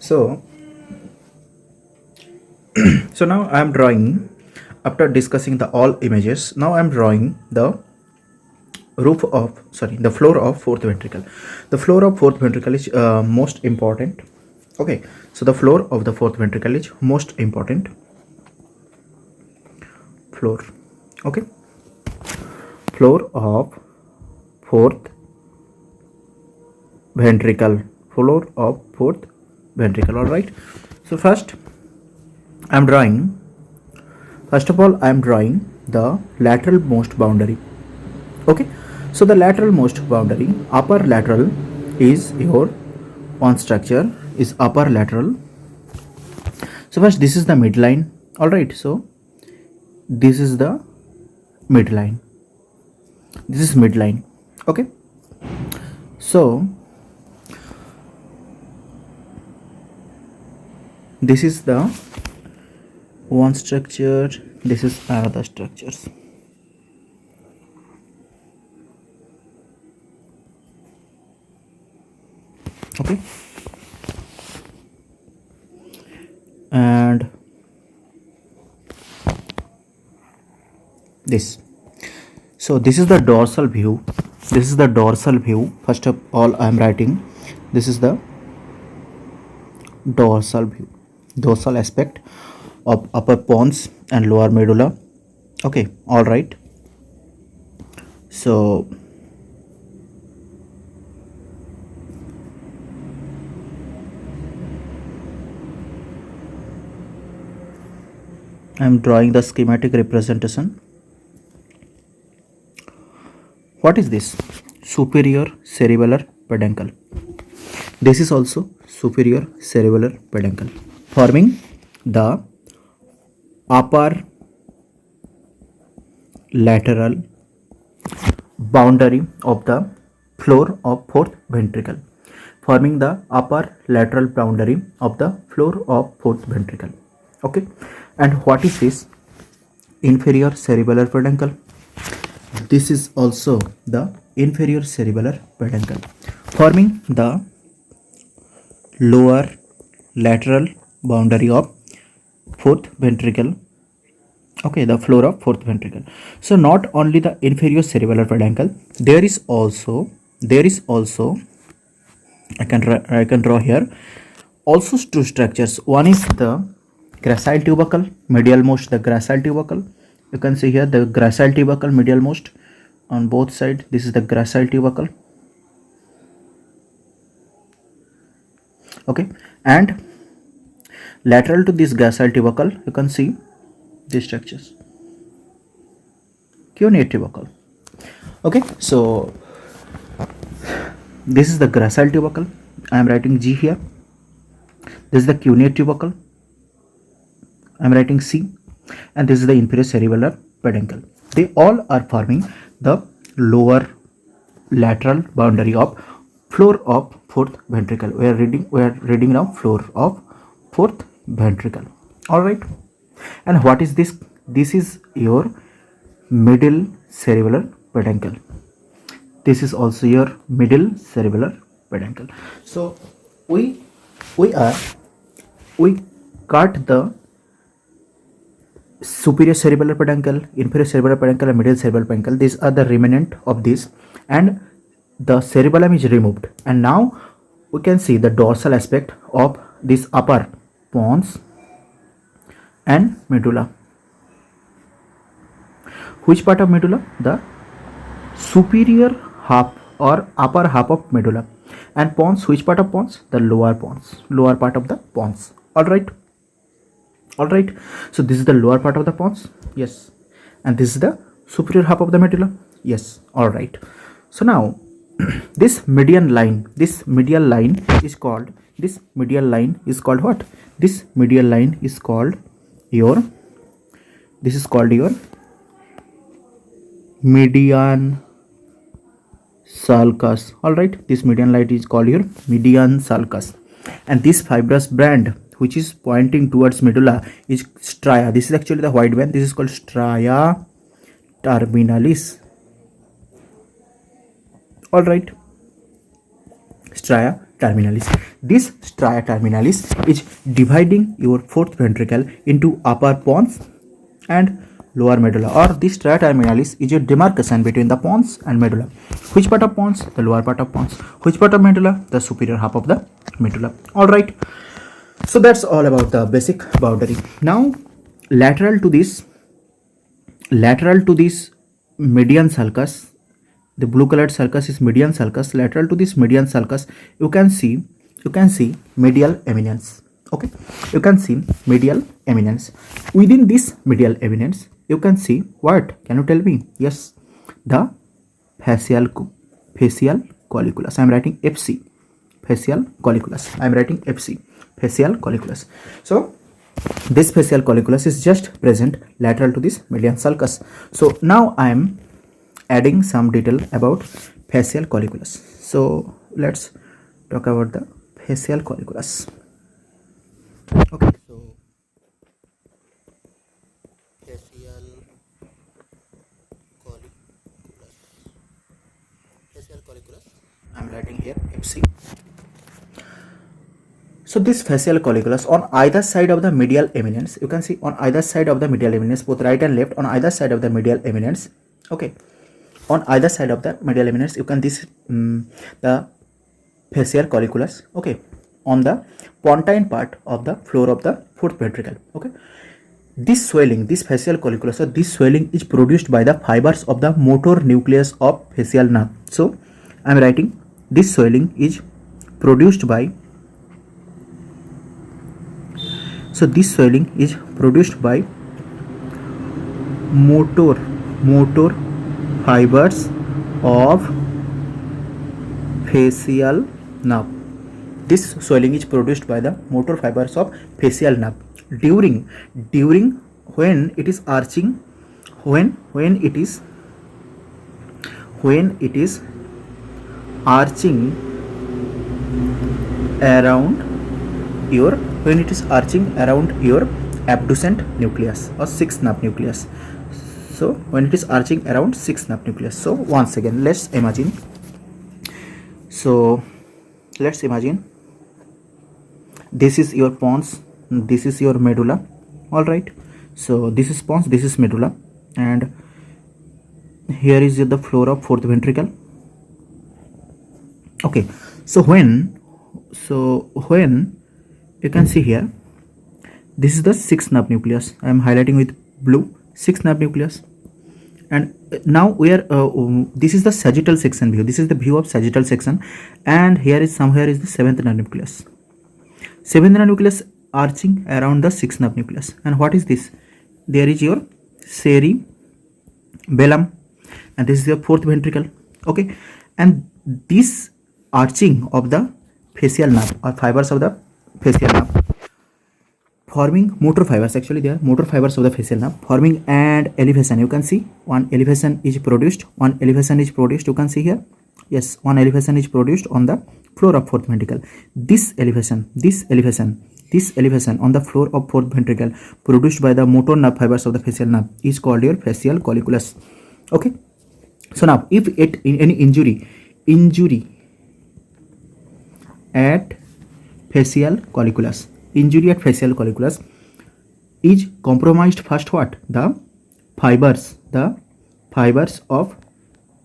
So, so now I am drawing. After discussing the all images, now I am drawing the the floor of fourth ventricle. The floor of fourth ventricle is most important. Okay, so the floor of the fourth ventricle is most important floor. Okay, floor of fourth ventricle. Floor of fourth ventricle. All right. So first, I am drawing. First of all, I am drawing the lateral most boundary. Okay, so the lateral most boundary, upper lateral is your one structure is upper lateral. So first this is the midline. All right, so this is the midline. This is midline. Okay, so this is the one structure, this is another structures. Okay, and this, so this is the dorsal view. This is the dorsal view. First of all, I am writing this is the dorsal view, dorsal aspect of upper pons and lower medulla. Okay, all right. So I am drawing the schematic representation. What is this? Superior cerebellar peduncle. This is also superior cerebellar peduncle, forming the upper lateral boundary of the floor of fourth ventricle, forming the upper lateral boundary of the floor of fourth ventricle. Okay, and what is this? Inferior cerebellar peduncle. This is also the inferior cerebellar peduncle, forming the lower lateral boundary of fourth ventricle. Okay, the floor of fourth ventricle. So not only the inferior cerebellar peduncle, there is also I can draw here also two structures. One is the gracile tubercle medial most, the gracile tubercle. You can see here the gracile tubercle medial most on both sides. This is the gracile tubercle. Okay, and lateral to this gracile tubercle, you can see these structures. Cuneate tubercle. Okay, so this is the gracile tubercle. I am writing G here. This is the cuneate tubercle. I am writing C, and this is the inferior cerebellar peduncle. They all are forming the lower lateral boundary of floor of fourth ventricle. We are reading now floor of fourth ventricle. All right, and what is this? This is your middle cerebellar peduncle. This is also your middle cerebellar peduncle. So we cut the superior cerebellar peduncle, inferior cerebellar peduncle, and middle cerebellar peduncle. These are the remnant of this, and the cerebellum is removed, and now we can see the dorsal aspect of this upper pons and medulla. Which part of medulla? The superior half or upper half of medulla. And pons, which part of pons? The lower pons, lower part of the pons. All right. All right, so this is the lower part of the pons. Yes, and this is the superior half of the medulla. Yes. All right, so now this medial line is called what? This medial line is called your median sulcus. All right, this median line is called your median sulcus, and this fibrous band which is pointing towards medulla is stria. This is actually the white band. This is called stria terminalis. All right, stria terminalis. This stria terminalis is dividing your fourth ventricle into upper pons and lower medulla, or this stria terminalis is a demarcation between the pons and medulla. Which part of pons? The lower part of pons. Which part of medulla? The superior half of the medulla. All right. So that's all about the basic boundary. Now lateral to this median sulcus, the blue colored sulcus is median sulcus. Lateral to this median sulcus, you can see medial eminence. Okay, you can see medial eminence. Within this medial eminence, you can see what? Can you tell me? Yes, the facial colliculus. I am writing FC. Facial colliculus. I am writing FC. Facial colliculus. So this facial colliculus is just present lateral to this median sulcus. So now I am adding some detail about facial colliculus. So let's talk about the facial colliculus. Okay, so facial colliculus. I'm writing here FC. So this facial colliculus on either side of the medial eminence, you can see on either side of the medial eminence, both right and left, on either side of the medial eminence. Okay, on either side of the medial eminence, you can this the facial colliculus. Okay, on the pontine part of the floor of the fourth ventricle. Okay, this swelling, this facial colliculus, so this swelling is produced by the fibers of the motor nucleus of facial nerve. So I am writing this swelling is produced by. So this swelling is produced by motor fibers of facial nerve. This swelling is produced by the motor fibers of facial nerve during when it is arching, when it is arching around your abducent nucleus or sixth nerve nucleus. So when it is arching around sixth nerve nucleus. So once again, let's imagine. So let's imagine this is your pons, this is your medulla. All right. So this is pons, this is medulla, and here is the floor of fourth ventricle. Okay. So when you can see here, this is the sixth nerve nucleus. I am highlighting with blue, sixth nerve nucleus. And now we are this is the sagittal section view. This is the view of sagittal section, and here is somewhere is the seventh nerve nucleus. Seventh nerve nucleus arching around the sixth nerve nucleus. And what is this? There is your cerebellum, and this is your fourth ventricle. Okay, and this arching of the facial nerve or fibers of the facial nerve forming motor fibers. Actually, they are motor fibers of the facial nerve forming and elevation. You can see one elevation is produced. One elevation is produced. You can see here. Yes, one elevation is produced on the floor of fourth ventricle. This elevation on the floor of fourth ventricle produced by the motor nerve fibers of the facial nerve is called your facial colliculus. Okay. So now, if it in any injury at facial colliculus, is compromised, first what? The fibers of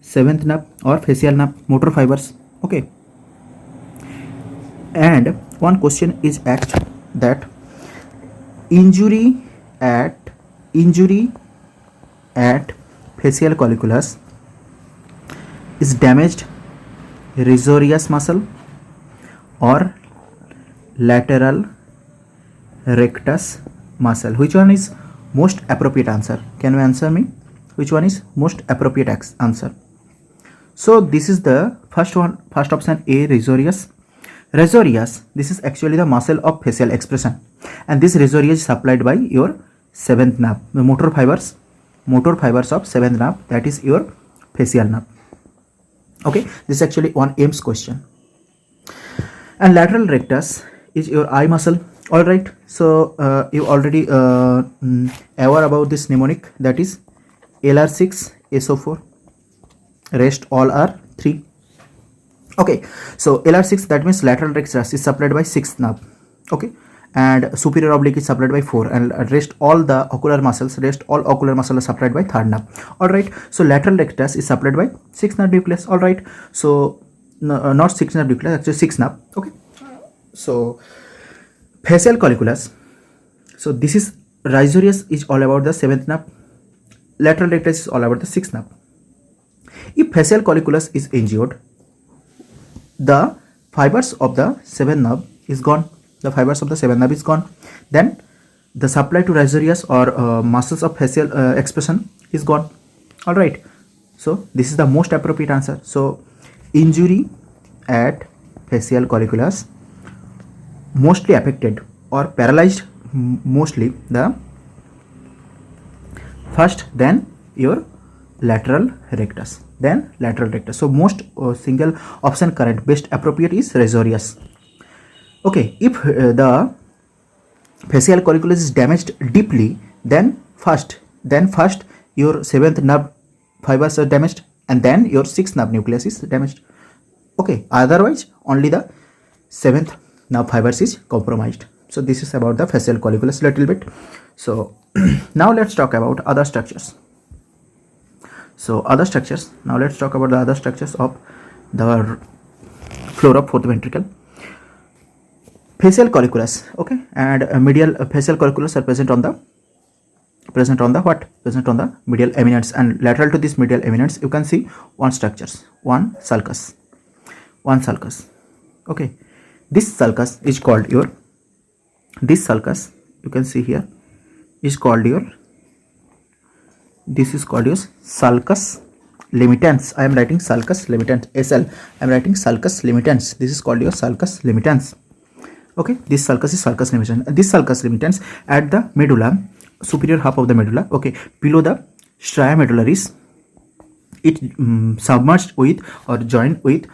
seventh nerve or facial nerve, motor fibers. Okay. And one question is asked that injury at facial colliculus is damaged risorius muscle or lateral rectus muscle. Which one is most appropriate answer? Can you answer me? Which one is most appropriate answer? So this is the first one, first option A, risorius. Risorius, this is actually the muscle of facial expression, and this risorius is supplied by your seventh nerve, the motor fibers of seventh nerve, that is your facial nerve. Okay, this is actually one AIMS question. And lateral rectus is your eye muscle. All right, so you already aware about this mnemonic, that is LR6 SO4, rest all are 3. Okay, so LR6, that means lateral rectus is supplied by 6th nerve. Okay, and superior oblique is supplied by 4, and rest all ocular muscles are supplied by 3rd nerve. All right, so lateral rectus is supplied by 6th nerve nucleus. All right, so not 6th nerve nucleus, actually 6th nerve. Okay, so facial colliculus, so this is risorius is all about the 7th nerve, lateral rectus is all about the 6th nerve. If facial colliculus is injured, the fibers of the 7th nerve is gone. The fibers of the 7th nerve is gone. Then the supply to risorius or muscles of facial expression is gone. All right. So this is the most appropriate answer. So injury at facial colliculus mostly affected or paralyzed mostly the first, then your lateral rectus, then lateral rectus. So most single option correct, best appropriate is risorius. Okay, if the facial colliculus is damaged deeply, then first your 7th nerve fibers are damaged, and then your 6th nerve nucleus is damaged. Okay, otherwise only the 7th nerve fibers is compromised. So this is about the facial colliculus little bit. So now let's talk about other structures. So other structures, now let's talk about the other structures of the floor of 4th ventricle. Facial colliculus, okay, and medial facial colliculus are present on the medial eminence, and lateral to this medial eminence you can see one sulcus. Okay, this sulcus is called your, you can see here is called your, this is called your sulcus limitans. I am writing sulcus limitans, SL. I am writing sulcus limitans. This is called your sulcus limitans. Okay, this sulcus is sulcus limitans. This sulcus limitans at the medulla, superior half of the medulla. Okay, below the stria medullaris, it submerged with or joined with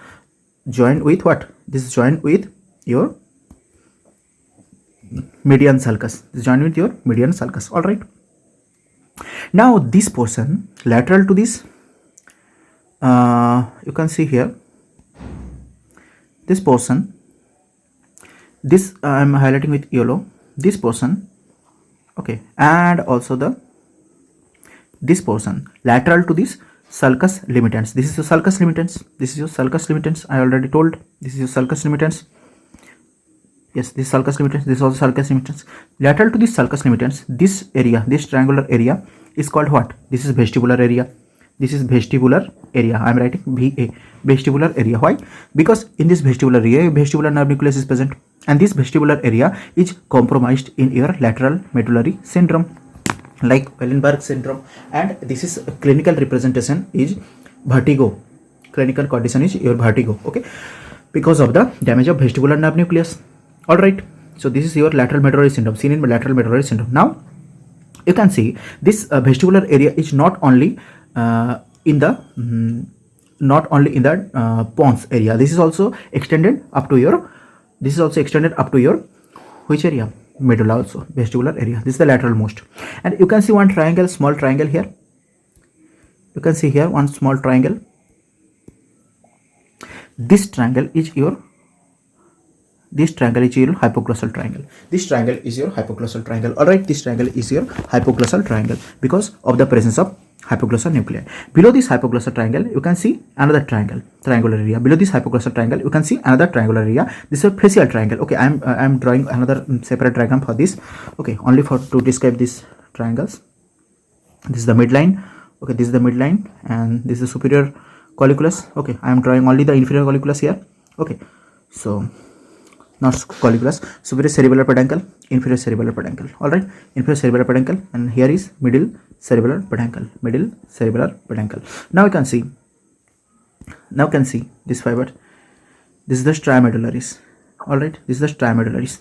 what? This is joined with your median sulcus. This is joined with your median sulcus. All right. Now this portion lateral to this, you can see here this portion, this I am highlighting with yellow, this portion, okay, and also this portion lateral to this sulcus limitans. This is your sulcus limitans. This is your sulcus limitans. I already told this is your sulcus limitans. Yes, this sulcus limitans. This is also sulcus limitans. Lateral to this sulcus limitans, this area, this triangular area is called what? This is vestibular area. This is vestibular area. I am writing VA, vestibular area. Why? Because in this vestibular area, vestibular nerve nucleus is present, and this vestibular area is compromised in your lateral medullary syndrome, like Wellenberg syndrome, and this is clinical representation is vertigo. Clinical condition is your vertigo. Okay, because of the damage of vestibular nerve nucleus. All right. So this is your lateral medullary syndrome, seen in lateral medullary syndrome. Now you can see this vestibular area is not only in the pons area. This is also extended up to your, which area? Medulla also, vestibular area. This is the lateral most, and you can see one triangle, small triangle here. You can see here one small triangle. This triangle is your hypoglossal triangle. This triangle is your hypoglossal triangle. All right, this triangle is your hypoglossal triangle because of the presence of hypoglossal nuclei. Below this hypoglossal triangle, you can see another triangular area. Below this hypoglossal triangle, you can see another triangular area. This is a facial triangle. Okay, I'm drawing another separate diagram for this. Okay, only to describe these triangles. This is the midline. Okay, this is the midline, and this is the superior colliculus. Okay, I am drawing only the inferior colliculus here. Okay, so not colliculus, superior cerebellar peduncle, inferior cerebellar peduncle. All right, inferior cerebellar peduncle, and here is middle cerebellar peduncle, Now you can see this fiber. This is the stria medullaris. All right, this is the stria medullaris,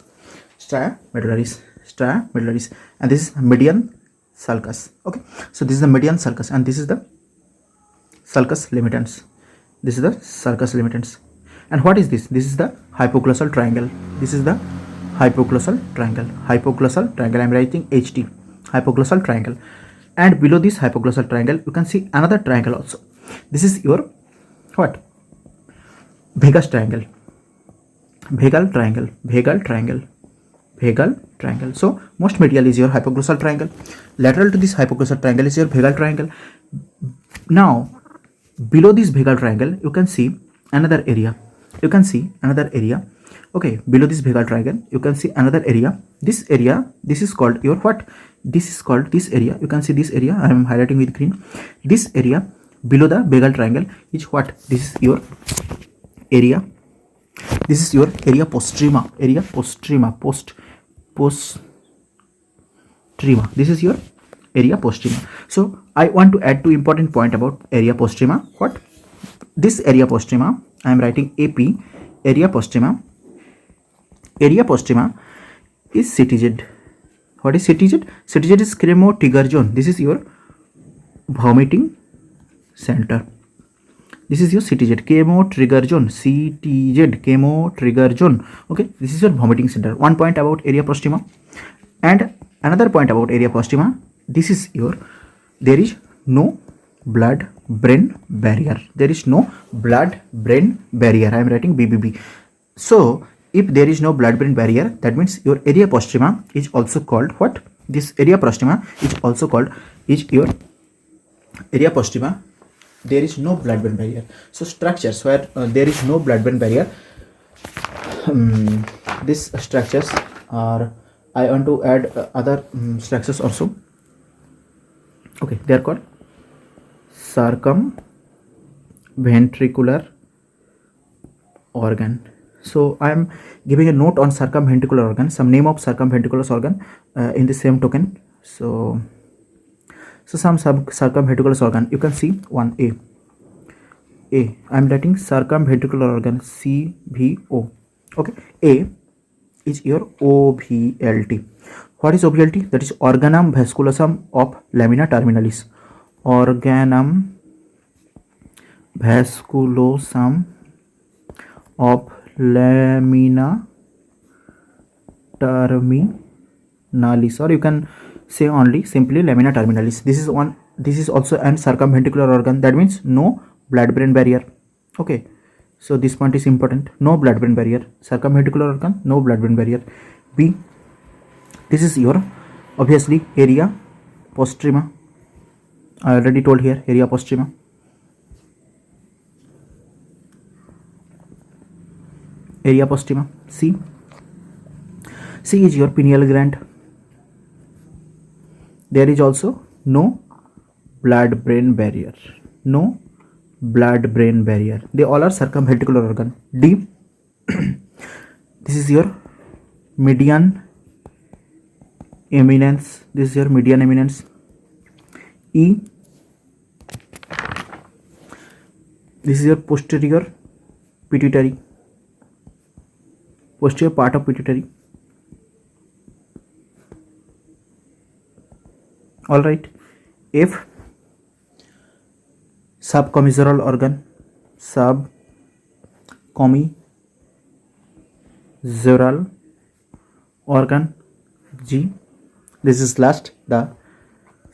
and this is median sulcus. Okay, so this is the median sulcus, and this is the sulcus limitans. And what is this? This is the hypoglossal triangle. I am writing HT, hypoglossal triangle. And below this hypoglossal triangle, you can see another triangle also. This is your what? vagus triangle, vagal triangle, vagal triangle, vagal triangle. So most medial is your hypoglossal triangle. Lateral to this hypoglossal triangle is your vagal triangle. Now below this vagal triangle you can see another area. You can see another area. Okay, below this vagal triangle you can see another area. This area, this is called your what? This is called this area. You can see this area, I am highlighting with green. This area below the vagal triangle is what? This is your area. This is your area postrema. Area postrema. Postrema. This is your area postrema. So I want to add two important point about area postrema. What? This area postrema, I am writing AP, area postrema. Area postrema is CTZ. What is CTZ? CTZ is cremo trigger zone. This is your vomiting center. This is your CTZ, chemo trigger zone. CTZ, chemo trigger zone. Okay, this is your vomiting center. One point about area postrema, and another point about area postrema. This is your, there is no blood brain barrier. There is no blood brain barrier. I am writing BBB. So if there is no blood brain barrier, that means your area postrema is also called what? This area postrema is also called, is your area postrema. There is no blood brain barrier. So structures where there is no blood brain barrier, these structures are, I want to add other structures also. Okay, they are called circumventricular organ. So I am giving a note on circumventricular organ, some name of circumventricular organ in the same token. So some circumventricular organ, you can see one A. I am writing circumventricular organ, CVO. Okay, A is your OVLT. What is OVLT? That is organum vasculosum of lamina terminalis. Organum vasculosum of lamina terminalis, or you can say only simply lamina terminalis. This is one. This is also an circumventricular organ. That means no blood brain barrier. Okay, so this point is important. No blood brain barrier. Circumventricular organ, no blood brain barrier. B. This is your obviously area postrema. I already told here, area postrema. Area postrema. C. C is your pineal gland. There is also no blood brain barrier. No blood brain barrier. They all are circumventricular organ. D. This is your median eminence. This is your median eminence. E. This is your posterior pituitary. Posterior part of pituitary. All right. F. Subcommissural organ. Subcommissural organ. G. This is last, the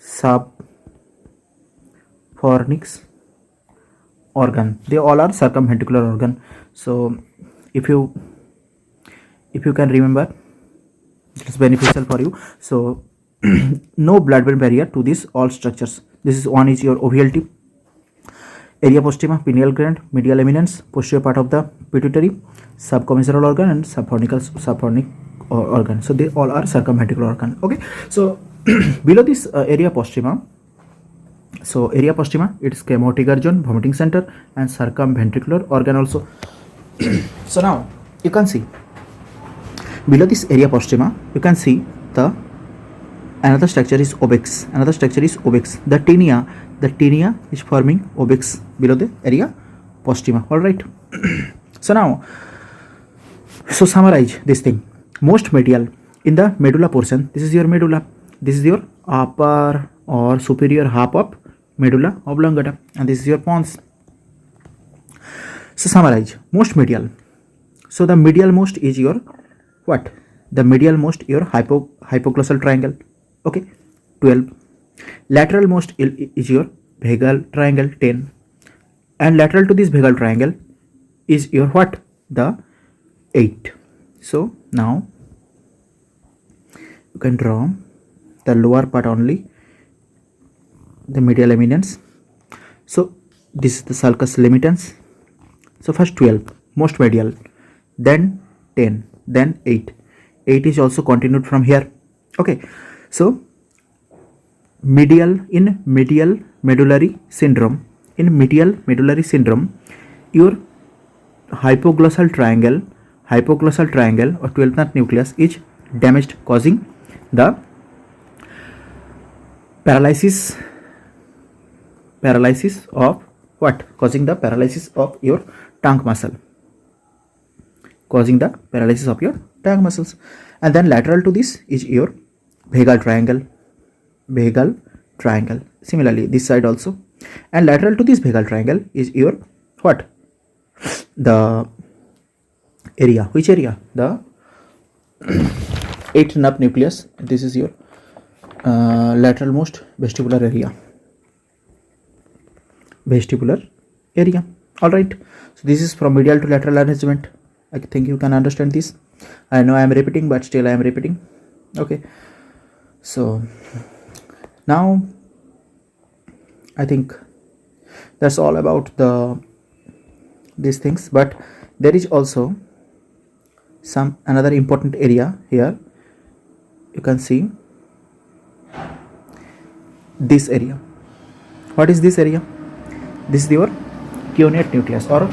subfornix organ. They all are circumventricular organ. So if you can remember, it is beneficial for you. So no blood brain barrier to these all structures. This is one is your OVLT, area postrema, pineal gland, medial eminence, posterior part of the pituitary, subcommissural organ, and subfornic organ. So they all are circumventricular organ. Okay, so below this area postrema, so area postrema, it is chemotrigger zone, vomiting center, and circumventricular organ also. So now you can see below this area postrema, you can see the another structure is obex. Another structure is obex. The tinea is forming obex below the area postrema. All right. So now, so summarize this thing. Most medial in the medulla portion. This is your medulla. This is your upper or superior half of medulla oblongata, and this is your pons. So summarize. Most medial. So the medial most is your what? The medial most your hypoglossal triangle. Okay, 12. Lateral most is your vagal triangle, 10. And lateral to this vagal triangle is your what? The 8. So now you can draw the lower part only, the medial eminence. So this is the sulcus limigens. So first 12, most medial, then 10, then 8. 8 is also continued from here. Okay, so medial medullary syndrome, your hypoglossal triangle or 12th nerve nucleus is damaged, causing the paralysis of what? Causing the paralysis of your tongue muscle, and then lateral to this is your vagal triangle, similarly this side also, and lateral to this vagal triangle is your what? The area, which area? The 8th nerve nucleus. This is your lateral most vestibular area. All right, so this is from medial to lateral arrangement. I think you can understand this. I know I am repeating, but still I am repeating. Okay, so now I think that's all about these things, but there is also another important area here. You can see this area. What is this area? This is your cuneate nucleus, or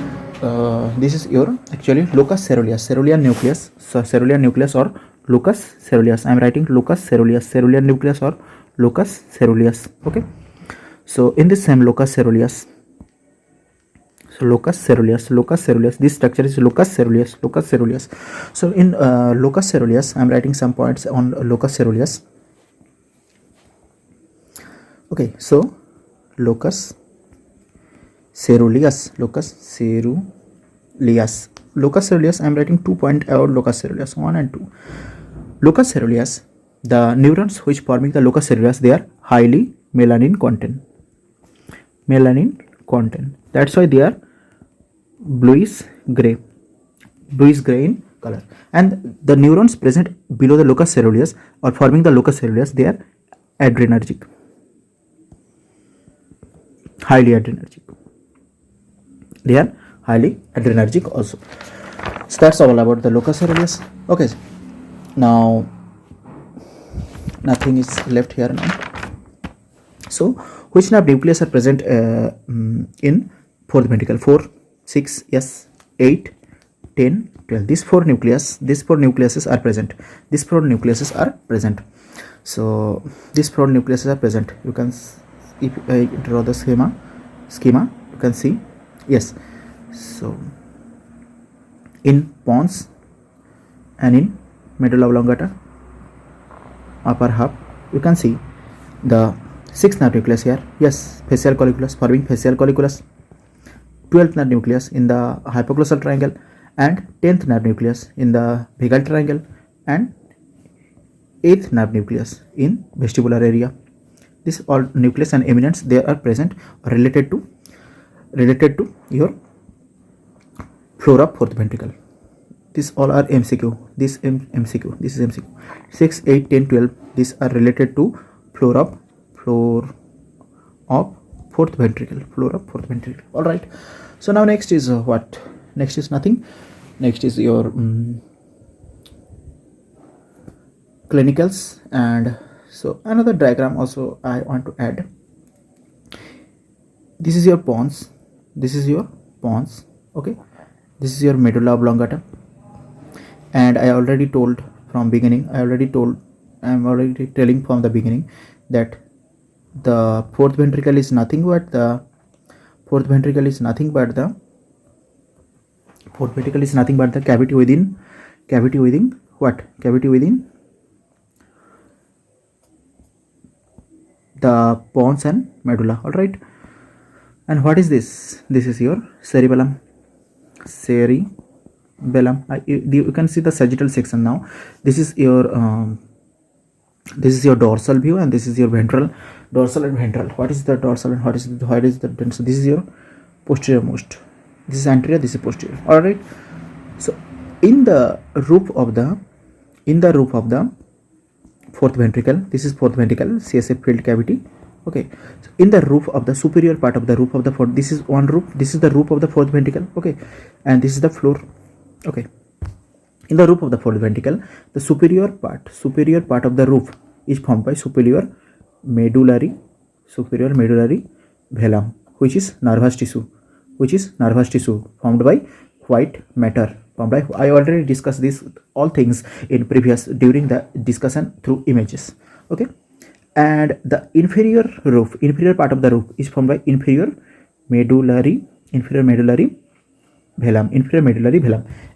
this is your actually locus ceruleus nucleus. So cerulean nucleus or locus ceruleus. I am writing locus ceruleus, cerulean nucleus or locus ceruleus. Okay, so in this same locus ceruleus, this structure is locus ceruleus. So in locus ceruleus, I am writing some points on locus ceruleus. Okay, so locus ceruleus, I am writing 2 points about locus ceruleus, 1 and 2. Locus ceruleus, the neurons which forming the locus ceruleus, they are highly melanin content. That's why they are bluish gray in color. And the neurons present below the locus ceruleus or forming the locus ceruleus, they are adrenergic, highly adrenergic also. So that's all about the locus ceruleus. Okay, now nothing is left here now. So which nerve nucleus are present in fourth ventricle? 4, 6, yes, 8, 10, 12. These four nucleuses are present. So these four nucleuses are present. You can, if I draw the schema, you can see, yes. So in pons and in medulla oblongata, upper half, you can see the 6th nerve nucleus here. Yes, facial colliculus, forming facial colliculus. 12th nerve nucleus in the hypoglossal triangle, and 10th nerve nucleus in the vagal triangle, and 8th nerve nucleus in vestibular area. This all nucleus and eminence, they are present related to your floor of fourth ventricle. These all are MCQ. This is MCQ. 6, 8, 10, 12. These are related to floor of fourth ventricle. All right. So now next is what? Next is nothing. Next is your clinicals, and so another diagram also I want to add. This is your pons. Okay. This is your medulla oblongata, and I already told from beginning. I'm already telling from the beginning that the fourth ventricle is nothing but the cavity within what? Cavity within the pons and medulla. All right. And what is this? This is your cerebellum. You can see the sagittal section now. This is your dorsal view, and this is your dorsal and ventral. What is the dorsal and what is the ventral? So this is your posterior most. This is anterior, this is posterior. All right. So in the roof of the fourth ventricle, this is fourth ventricle, CSF filled cavity. Okay, so in the roof of the superior part of the roof of the fourth, this is one roof, this is the roof of the fourth ventricle. Okay, and this is the floor. Okay, in the roof of the fourth ventricle, the superior part of the roof is formed by superior medullary velum, which is nervous tissue, formed by white matter. I already discussed this all things in previous during the discussion through images. Okay, and the inferior part of the roof is formed by inferior medullary velum.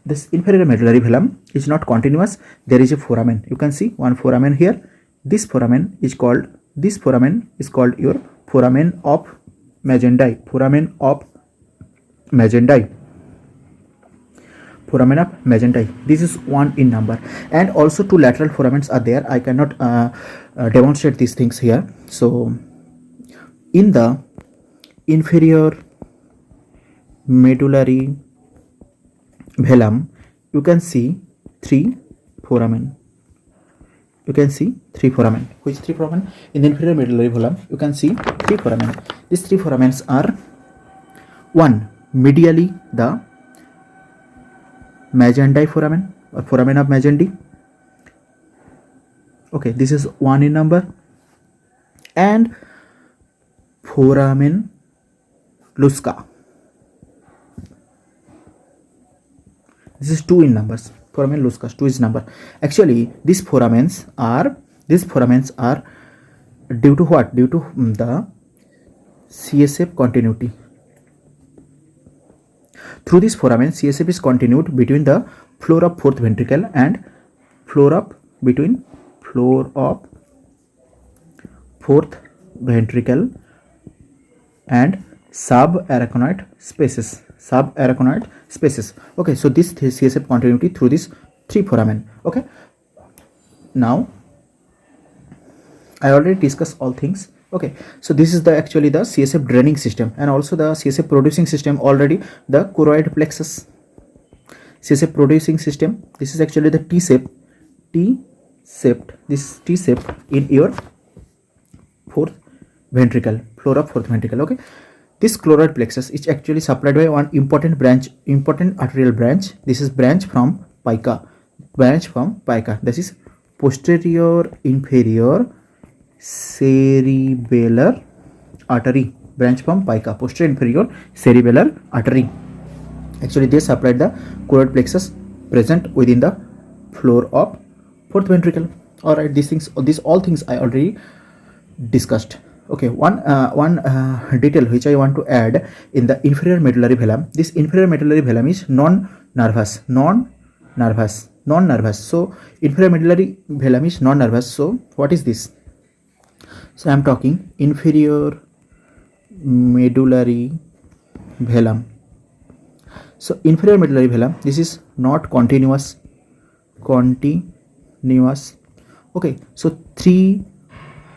This inferior medullary velum is not continuous. There is a foramen. You can see one foramen here. This foramen is called your foramen of Magendie. This is one in number, and also two lateral foramens are there. I cannot demonstrate these things here. So in the inferior medullary velum, you can see three foramen. Which three foramen? In the inferior medullary velum, you can see three foramen. These three foramens are: one, medially the Magendie foramen or foramen of Magendie. Okay, this is one in number, and foramen lusca. This is two in numbers. Foramen lusca, two is number. Actually, these foramens are due to what? Due to the CSF continuity. Through this foramen, CSF is continued between the floor of fourth ventricle and floor of fourth ventricle and subarachnoid spaces. Okay, so this CSF continuity through this three foramen. Okay, now I already discussed all things. Okay, so this is actually the CSF draining system, and also the CSF producing system. Already the choroid plexus CSF producing system. This is actually the T-shaped in your fourth ventricle, floor of fourth ventricle. Okay, this choroid plexus is actually supplied by one important arterial branch. This is branch from pica. This is posterior inferior cerebellar artery. Branch from pica, posterior inferior cerebellar artery. Actually, they supplied the choroid plexus present within the floor of fourth ventricle. All right, these all things I already discussed. Okay, one detail which I want to add in the inferior medullary velum. This inferior medullary velum is non-nervous. So inferior medullary velum is non-nervous. So what is this? So I am talking inferior medullary velum. So inferior medullary velum, this is not continuous. Okay, so three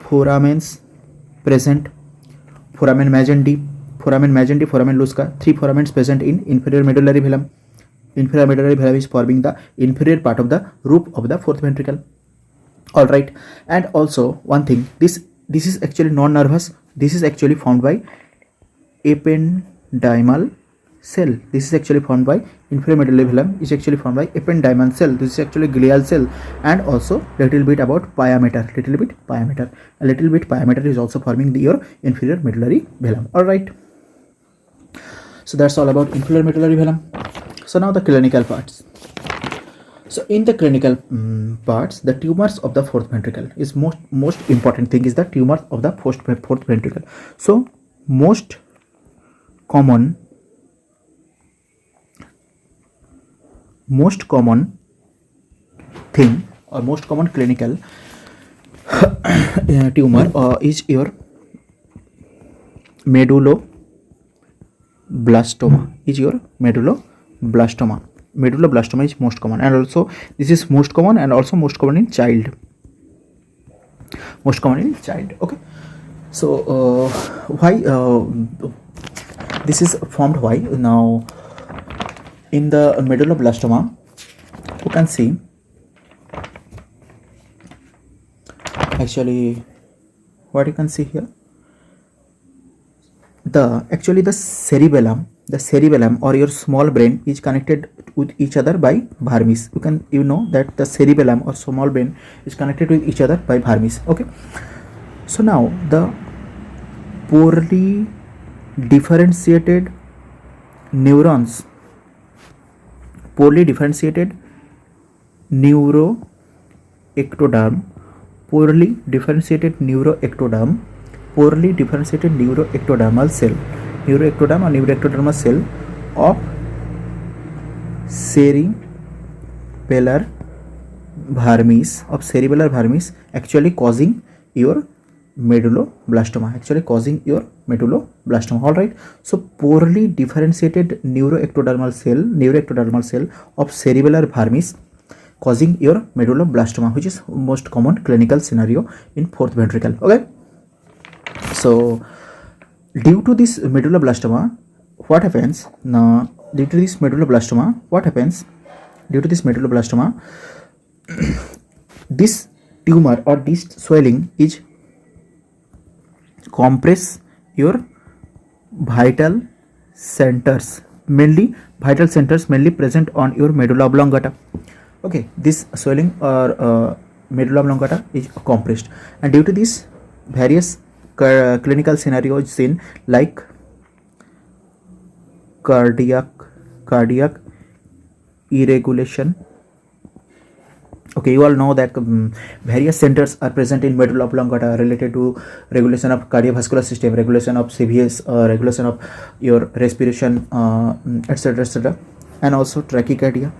foramens present: foramen Magendie, foramen lusca. Three foramens present in inferior medullary velum. Inferior medullary velum is forming the inferior part of the roof of the fourth ventricle. All right, and also one thing, this is actually non-nervous. This is actually formed by ependymal cell. This is actually formed by inferior medullary velum is actually formed by ependymal cell. This is actually glial cell, and also little bit pyometer. A little bit pyometer is also forming your inferior medullary velum. All right. So that's all about inferior medullary velum. So now the clinical parts. So in the clinical parts, the tumors of the fourth ventricle is most important thing is the tumors of the fourth ventricle. So most common thing or most common clinical tumor is your medulloblastoma. Medulloblastoma is most common, and also this is most common, and also most common in child. Okay, so why this is formed? Why now? in the medulloblastoma, you can see actually what you can see here, the cerebellum or your small brain is connected with each other by vermis. You know that the cerebellum or small brain is connected with each other by vermis. Okay, so now the poorly differentiated neurons, poorly differentiated neuroectoderm, poorly differentiated neuroectoderm, poorly differentiated neuroectodermal cell, neuroectoderm or neuroectodermal cell of cerebellar vermis actually causing your medulloblastoma, all right. So poorly differentiated neuroectodermal cell of cerebellar vermis causing your medulloblastoma, which is most common clinical scenario in fourth ventricle. Okay, so due to this medulloblastoma, what happens now? Due to this medulloblastoma, this tumor or this swelling is compress your vital centers, mainly present on your medulla oblongata. Okay, this swelling or medulla oblongata is compressed, and due to this various clinical scenarios seen like cardiac irregulation. Okay, you all know that various centers are present in medulla oblongata related to regulation of cardiovascular system, regulation of CVS, regulation of your respiration, etc., and also trachycardia,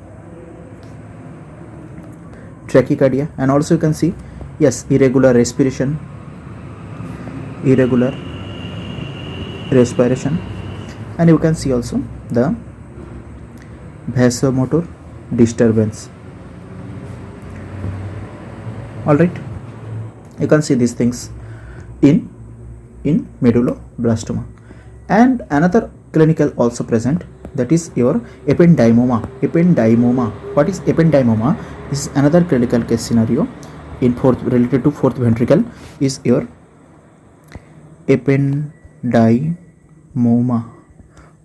and also you can see, yes, irregular respiration, and you can see also the vasomotor disturbance. All right, you can see these things in medulloblastoma. And another clinical also present, that is your ependymoma. What is ependymoma? This is another clinical case scenario in related to fourth ventricle, is your ependymoma.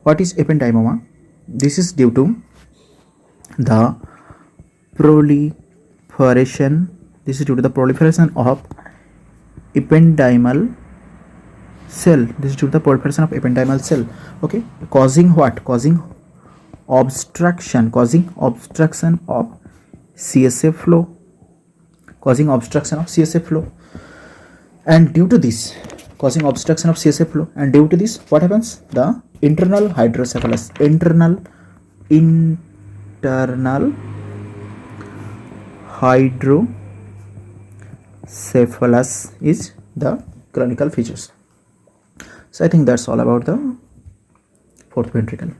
What is ependymoma? This is due to the proliferation of ependymal cell. Okay, causing what? Causing obstruction of CSF flow. And due to this what happens? The internal hydrocephalus is the clinical features. So I think that's all about the fourth ventricle.